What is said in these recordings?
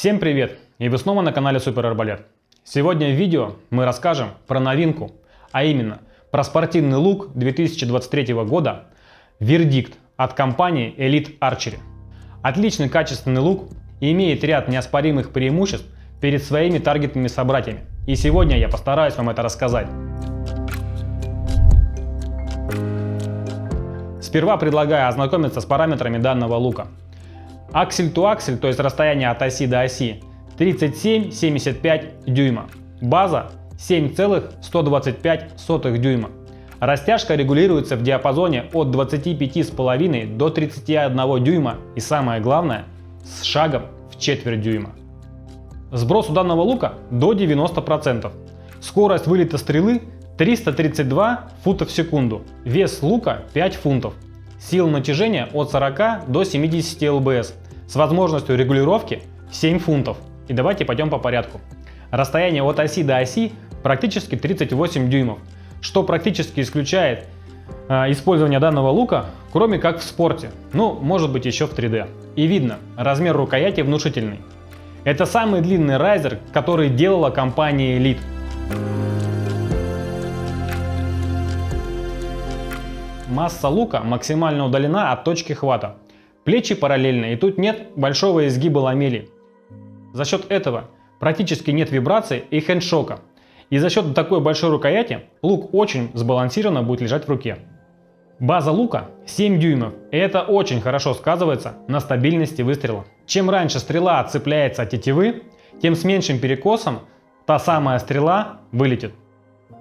Всем привет! И вы снова на канале Супер Арбалет. Сегодня в видео мы расскажем про новинку, а именно про спортивный лук 2023 года Вердикт от компании Elite Archery. Отличный качественный лук и имеет ряд неоспоримых преимуществ перед своими таргетными собратьями. И сегодня я постараюсь вам это рассказать. Сперва предлагаю ознакомиться с параметрами данного лука. Аксель to аксель, то есть расстояние от оси до оси, 37,75 дюйма. База 7,125 дюйма. Растяжка регулируется в диапазоне от 25,5 до 31 дюйма и самое главное, с шагом в четверть дюйма. Сброс у данного лука до 90%. Скорость вылета стрелы 332 фута в секунду. Вес лука 5 фунтов. Сила натяжения от 40 до 70 лбс с возможностью регулировки 7 фунтов. И давайте пойдем по порядку. Расстояние от оси до оси практически 38 дюймов, что практически исключает использование данного лука, кроме как в спорте, ну, может быть, еще в 3D. И видно, размер рукояти внушительный. Это самый длинный райзер, который делала компания Elite. Масса лука максимально удалена от точки хвата. Плечи параллельны, и тут нет большого изгиба ламелей. За счет этого практически нет вибраций и хендшока. И за счет такой большой рукояти лук очень сбалансированно будет лежать в руке. База лука 7 дюймов, и это очень хорошо сказывается на стабильности выстрела. Чем раньше стрела отцепляется от тетивы, тем с меньшим перекосом та самая стрела вылетит.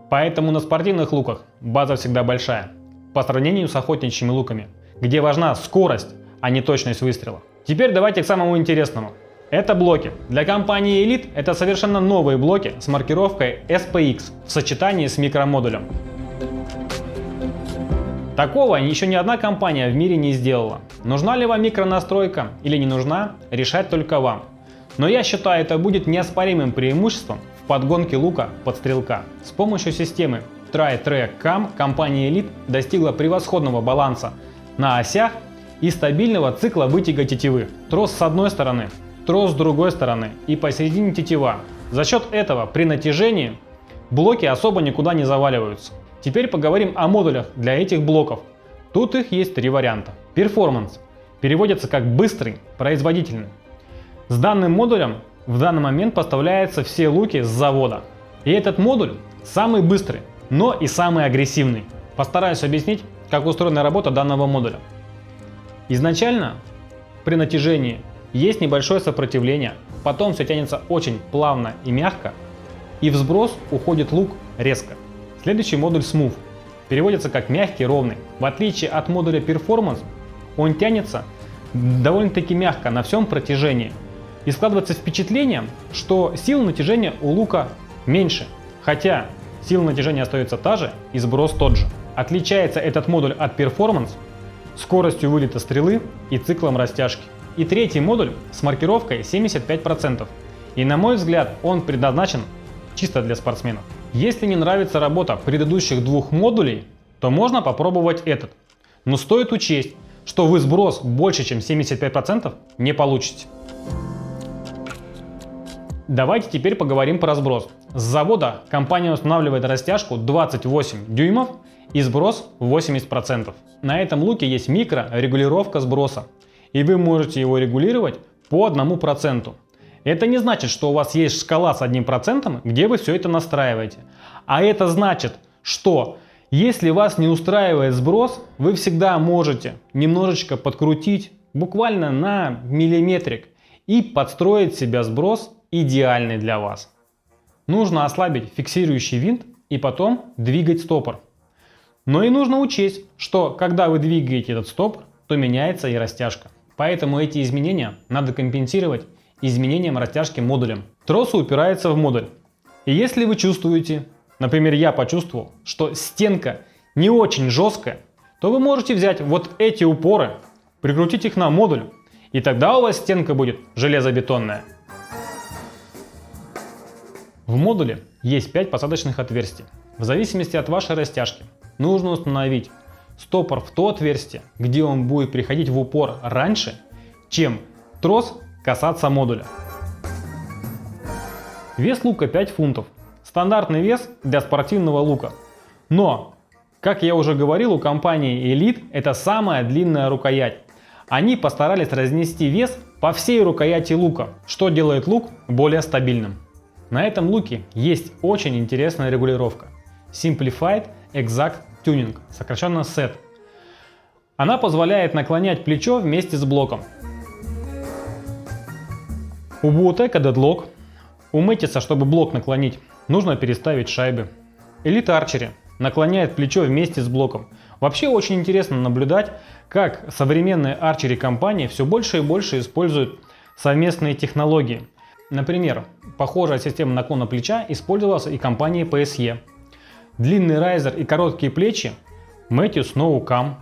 Поэтому на спортивных луках база всегда большая, по сравнению с охотничьими луками, где важна скорость, а не точность выстрела. Теперь давайте к самому интересному. Это блоки. Для компании Elite это совершенно новые блоки с маркировкой SPX в сочетании с микромодулем. Такого еще ни одна компания в мире не сделала. Нужна ли вам микронастройка или не нужна, решать только вам. Но я считаю, это будет неоспоримым преимуществом в подгонке лука под стрелка. С помощью системы Tri-Track Cam компания Elite достигла превосходного баланса на осях и стабильного цикла вытяга тетивы. Трос с одной стороны, трос с другой стороны и посередине тетива. За счет этого при натяжении блоки особо никуда не заваливаются. Теперь поговорим о модулях для этих блоков. Тут их есть три варианта. Performance переводится как быстрый, производительный. С данным модулем в данный момент поставляются все луки с завода. И этот модуль самый быстрый, но и самый агрессивный. Постараюсь объяснить, как устроена работа данного модуля. Изначально при натяжении есть небольшое сопротивление, потом все тянется очень плавно и мягко, и в сброс уходит лук резко. Следующий модуль Smooth переводится как мягкий, ровный. В отличие от модуля Performance, он тянется довольно-таки мягко на всем протяжении. И складывается впечатление, что сила натяжения у лука меньше, хотя сила натяжения остается та же и сброс тот же. Отличается этот модуль от Performance скоростью вылета стрелы и циклом растяжки. И третий модуль с маркировкой 75%. И на мой взгляд, он предназначен чисто для спортсменов. Если не нравится работа предыдущих двух модулей, то можно попробовать этот. Но стоит учесть, что вы сброс больше чем 75% не получите. Давайте теперь поговорим про сброс. С завода компания устанавливает растяжку 28 дюймов и сброс 80%. На этом луке есть микрорегулировка сброса, и вы можете его регулировать по 1%. Это не значит, что у вас есть шкала с 1%, где вы все это настраиваете. А это значит, что если вас не устраивает сброс, вы всегда можете немножечко подкрутить, буквально на миллиметрик, и подстроить себе сброс идеальный для вас. Нужно ослабить фиксирующий винт и потом двигать стопор. Но и нужно учесть, что когда вы двигаете этот стопор, то меняется и растяжка. Поэтому эти изменения надо компенсировать изменением растяжки модулем. Тросы упираются в модуль. И если вы чувствуете, например, я почувствовал, что стенка не очень жесткая, то вы можете взять вот эти упоры, прикрутить их на модуль, и тогда у вас стенка будет железобетонная. В модуле есть 5 посадочных отверстий. В зависимости от вашей растяжки нужно установить стопор в то отверстие, где он будет приходить в упор раньше, чем трос касаться модуля. Вес лука 5 фунтов. Стандартный вес для спортивного лука. Но, как я уже говорил, у компании Elite это самая длинная рукоять. Они постарались разнести вес по всей рукояти лука, что делает лук более стабильным. На этом луке есть очень интересная регулировка. Simplified Exact Tuning, сокращенно SET. Она позволяет наклонять плечо вместе с блоком. У Bootega Deadlock, у Metis, чтобы блок наклонить, нужно переставить шайбы. Elite Archery наклоняет плечо вместе с блоком. Вообще очень интересно наблюдать, как современные арчери компании все больше и больше используют совместные технологии. Например, похожая система наклона плеча использовалась и компанией PSE. Длинный райзер и короткие плечи Metis No Cam.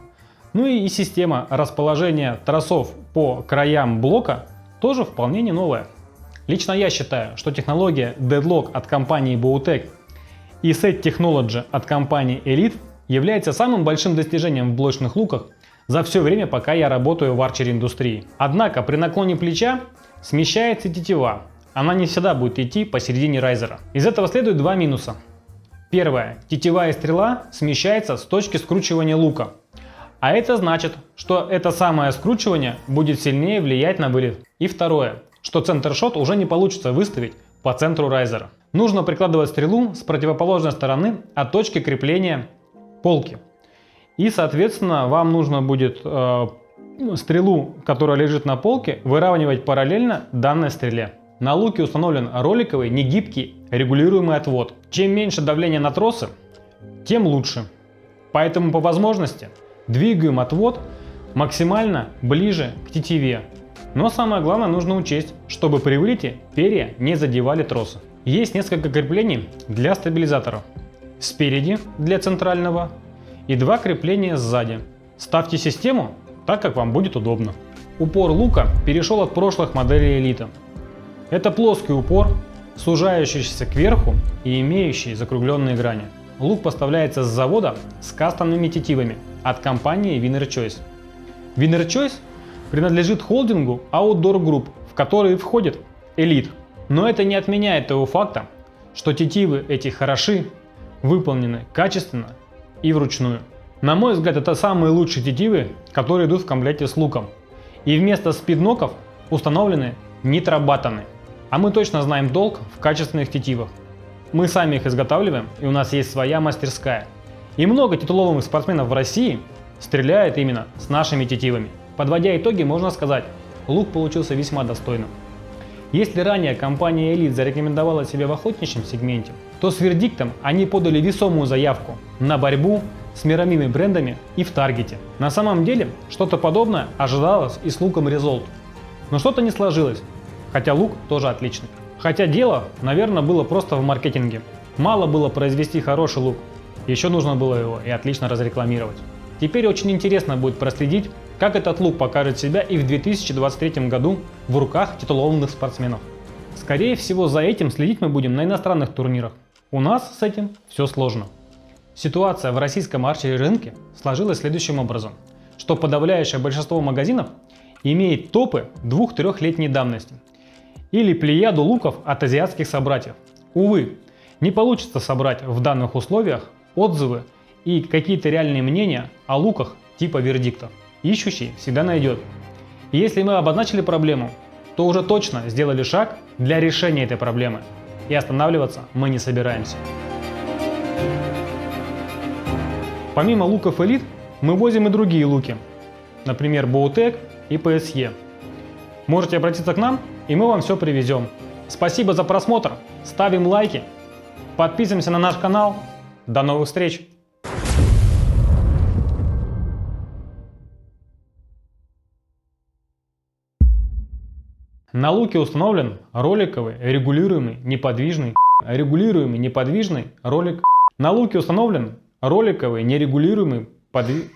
Ну и система расположения тросов по краям блока тоже вполне не новая. Лично я считаю, что технология Deadlock от компании Bootega и Set Technology от компании Elite является самым большим достижением в блочных луках за все время, пока я работаю в арчери-индустрии. Однако при наклоне плеча смещается тетива. Она не всегда будет идти посередине райзера. Из этого следует два минуса. Первое. Тетивая стрела смещается с точки скручивания лука. А это значит, что это самое скручивание будет сильнее влиять на вылет. И второе. Что центр-шот уже не получится выставить по центру райзера. Нужно прикладывать стрелу с противоположной стороны от точки крепления полки. И, соответственно, вам нужно будет стрелу, которая лежит на полке, выравнивать параллельно данной стреле. На луке установлен роликовый, негибкий, регулируемый отвод. Чем меньше давление на тросы, тем лучше. Поэтому по возможности двигаем отвод максимально ближе к тетиве. Но самое главное нужно учесть, чтобы при вылете перья не задевали тросы. Есть несколько креплений для стабилизаторов. Спереди для центрального и два крепления сзади. Ставьте систему так, как вам будет удобно. Упор лука перешел от прошлых моделей Elite. Это плоский упор, сужающийся кверху и имеющий закругленные грани. Лук поставляется с завода с кастомными тетивами от компании Winner Choice. Winner Choice принадлежит холдингу Outdoor Group, в который входит Elite. Но это не отменяет того факта, что тетивы эти хороши, выполнены качественно и вручную. На мой взгляд, это самые лучшие тетивы, которые идут в комплекте с луком. И вместо спидноков установлены нитробаттоны. А мы точно знаем толк в качественных тетивах. Мы сами их изготавливаем, и у нас есть своя мастерская. И много титулованных спортсменов в России стреляет именно с нашими тетивами. Подводя итоги, можно сказать, лук получился весьма достойным. Если ранее компания Elite зарекомендовала себя в охотничьем сегменте, то с вердиктом они подали весомую заявку на борьбу с мировыми брендами и в таргете. На самом деле, что-то подобное ожидалось и с луком Resolve. Но что-то не сложилось, хотя лук тоже отличный. Хотя дело, наверное, было просто в маркетинге. Мало было произвести хороший лук, еще нужно было его и отлично разрекламировать. Теперь очень интересно будет проследить, как этот лук покажет себя и в 2023 году в руках титулованных спортсменов. Скорее всего, за этим следить мы будем на иностранных турнирах. У нас с этим все сложно. Ситуация в российском арчери рынке сложилась следующим образом, что подавляющее большинство магазинов имеет топы 2-3-летней давности или плеяду луков от азиатских собратьев. Увы, не получится собрать в данных условиях отзывы и какие-то реальные мнения о луках типа вердикта. Ищущий всегда найдет. И если мы обозначили проблему, то уже точно сделали шаг для решения этой проблемы. И останавливаться мы не собираемся. Помимо луков Elite, мы возим и другие луки. Например, Bootega и PSE. Можете обратиться к нам, и мы вам все привезем. Спасибо за просмотр, ставим лайки, подписываемся на наш канал. До новых встреч! На луке установлен роликовый регулируемый неподвижный ролик. На луке установлен роликовый нерегулируемый подвижный.